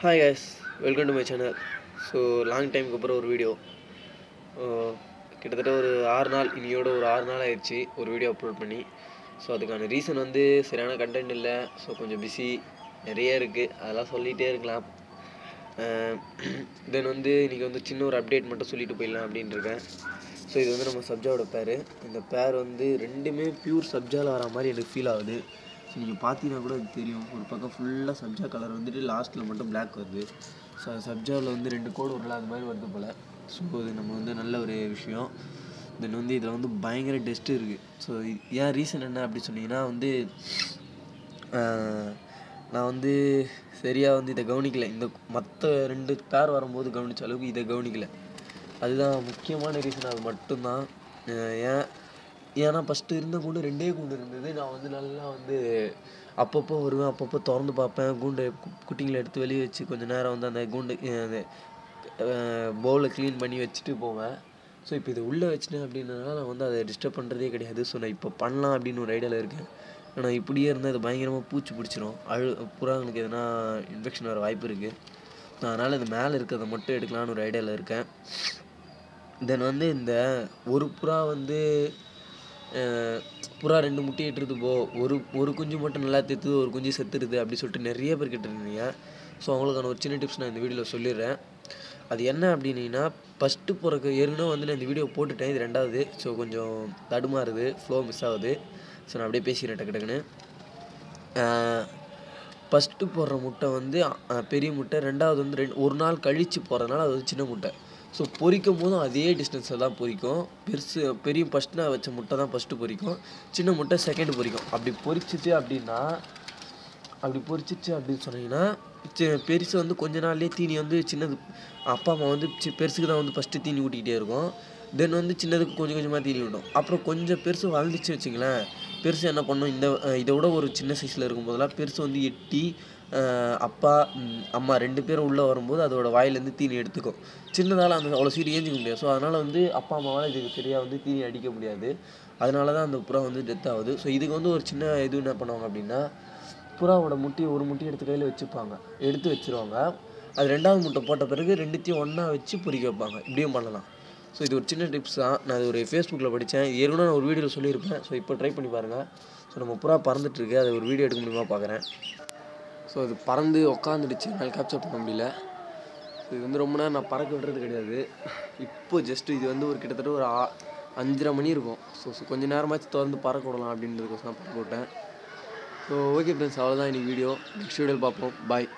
Hi guys, welcome to my channel. So long time அப்புறம் ஒரு video கிட்டத்தட்ட ஒரு 6 நாள் இனியோட ஒரு 6 நாள் ஆயிடுச்சு ஒரு வீடியோ அப்லோட் பண்ணி. ஸோ அதுக்கான ரீசன் வந்து சரியான கண்டென்ட் இல்லை. ஸோ கொஞ்சம் பிஸி நிறைய இருக்குது, அதெல்லாம் சொல்லிகிட்டே இருக்கலாம். தென் வந்து இன்றைக்கி வந்து சின்ன ஒரு அப்டேட் மட்டும் சொல்லிட்டு போயிடலாம் அப்படின்ட்டு இருக்கேன். ஸோ இது வந்து நம்ம சப்ஜாவோட பேர். இந்த பேர் வந்து ரெண்டுமே பியூர் சப்ஜாவில் வர மாதிரி எனக்கு ஃபீல் ஆகுது. ஸோ நீங்கள் பார்த்தீங்கன்னா கூட அது தெரியும், ஒரு பக்கம் ஃபுல்லாக சப்ஜா கலர் வந்துட்டு லாஸ்ட்டில் மட்டும் பிளாக் வருது. ஸோ சப்ஜாவில் வந்து 2 கோடு வரல, அது மாதிரி வருது போல். ஸோ இது நம்ம வந்து நல்ல ஒரு விஷயம். தென் வந்து இதில் வந்து பயங்கர டெஸ்ட்டு இருக்குது. ஸோ ஏன் ரீசன் என்ன அப்படி சொன்னீங்கன்னா வந்து நான் வந்து சரியாக வந்து இதை கவனிக்கலை. இந்த மற்ற 2 பேர் வரும்போது கவனித்த அளவுக்கு இதை கவனிக்கலை. அதுதான் முக்கியமான ரீசன், அது மட்டும்தான். ஏன்னா ஃபஸ்ட்டு இருந்த கூண்டு 2 கூண்டு இருந்தது. நான் வந்து நல்லா வந்து அப்பப்போ வருவேன், அப்பப்போ திறந்து பார்ப்பேன், கூண்டை குட்டிங்களை எடுத்து வெளியே வச்சு கொஞ்சம் நேரம் வந்து அந்த கூண்டு அந்த பவுலை க்ளீன் பண்ணி வச்சுட்டு போவேன். ஸோ இப்போ இதை உள்ளே வச்சிட்டேன் அப்படின்றதுனால நான் வந்து அதை டிஸ்டர்ப் பண்ணுறதே கிடையாது. ஸோ நான் இப்போ பண்ணலாம் அப்படின்னு ஒரு ஐடியாவில் இருக்கேன். ஆனால் இப்படியே இருந்தால் அது பயங்கரமாக பூச்சி பிடிச்சிரும், புறாங்களுக்கு எதனா இன்ஃபெக்ஷன் வர வாய்ப்பு இருக்குது. அதனால் இது மேலே இருக்கிறத மட்டும் எடுக்கலான்னு ஒரு ஐடியாவில் இருக்கேன். தென் வந்து இந்த ஒரு புறா வந்து புறா 2 முட்டை இட்டுருது ஒரு குஞ்சு மட்டும் நல்லா தெத்துது, ஒரு குஞ்சு செத்துடுது அப்படி சொல்லிட்டு நிறைய பேர் கேட்டுருந்தீங்க. ஸோ அவங்களுக்கான ஒரு சின்ன டிப்ஸ் நான் இந்த வீடியோவில் சொல்லிடுறேன். அது என்ன அப்படின்னீங்கன்னா, ஃபஸ்ட்டு பிறக்க ஏற்கனவே வந்து நான் இந்த வீடியோ போட்டுட்டேன், இது 2வது. ஸோ கொஞ்சம் தடுமாறுது, ஃப்ளோ மிஸ் ஆகுது. ஸோ நான் அப்படியே பேசிக்கிறேன் டக்கு டக்குன்னு. ஃபஸ்ட்டு போடுற முட்டை வந்து பெரிய முட்டை, 2வது வந்து ஒரு நாள் கழித்து போடுறதுனால அது வந்து சின்ன முட்டை. ஸோ பொரிக்கும் போதும் அதே டிஸ்டன்ஸில் தான் பொரிக்கும். பெரிய ஃபஸ்ட்டு நான் வச்ச முட்டை தான் ஃபஸ்ட்டு பொரிக்கும், சின்ன முட்டை செகண்டு பொரிக்கும். அப்படி பொரிச்சிச்சு அப்படின்னு சொன்னீங்கன்னா பெருசு வந்து கொஞ்ச நாள்லேயே தீனி வந்து சின்னது அப்பா அம்மா வந்து பெருசுக்கு தான் வந்து ஃபஸ்ட்டு தீனி ஊட்டிக்கிட்டே இருக்கும். தென் வந்து சின்னதுக்கு கொஞ்சம் கொஞ்சமாக தீனி விடும். அப்புறம் கொஞ்சம் பெருசு வளர்ந்துச்சு வச்சுங்களேன், பெருசு என்ன பண்ணும், இதை விட ஒரு சின்ன சைஸில் இருக்கும்போதெல்லாம் பெருசு வந்து எட்டி அப்பா அம்மா 2 பேரும் உள்ளே வரும்போது அதோட வாயிலேருந்து தீனி எடுத்துக்கும். சின்னதால் அந்த அவ்வளோ சீடு ஏஞ்சிக்க முடியாது. ஸோ அதனால் வந்து அப்பா அம்மாவால் இதுக்கு சரியாக வந்து தீனி அடிக்க முடியாது. அதனால தான் அந்த புறா வந்து டெத் ஆகுது. ஸோ இதுக்கு வந்து ஒரு சின்ன இது என்ன பண்ணுவாங்க அப்படின்னா, புறாவோட ஒரு முட்டையை எடுத்து கையில் எடுத்து வச்சுருவாங்க. அது 2வது முட்டை போட்ட பிறகு 2த்தையும் ஒன்றா வச்சு பொரிக்க வைப்பாங்க. இப்படியும் பண்ணலாம். ஸோ இது ஒரு சின்ன டிப்ஸ் தான். நான் அது ஒரு ஃபேஸ்புக்கில் படித்தேன். ஏற்கனவே நான் ஒரு வீடியோவில் சொல்லியிருப்பேன். ஸோ இப்போ ட்ரை பண்ணி பாருங்கள். ஸோ நம்ம புறா பறந்துட்டுருக்கு, அதை ஒரு வீடியோ எடுக்க முடியுமா பார்க்குறேன். ஸோ அது பறந்து உக்காந்துடுச்சு, என்னால் கேப்சர் பண்ண முடியல. இது வந்து ரொம்ப நேரம் நான் பறக்க விடுறது கிடையாது. இப்போ ஜஸ்ட்டு இது வந்து ஒரு கிட்டத்தட்ட ஒரு 5:30 மணி இருக்கும். ஸோ கொஞ்சம் நேரமாச்சு திறந்து பறக்க விடலாம் அப்படின்றதுக்கோசம் பறக்க விட்டேன். ஸோ ஓகே ஃப்ரெண்ட்ஸ், அவ்வளோதான் இன்றைக்கி வீடியோ. நெக்ஸ்ட் வீடியோவில் பார்ப்போம். பாய்.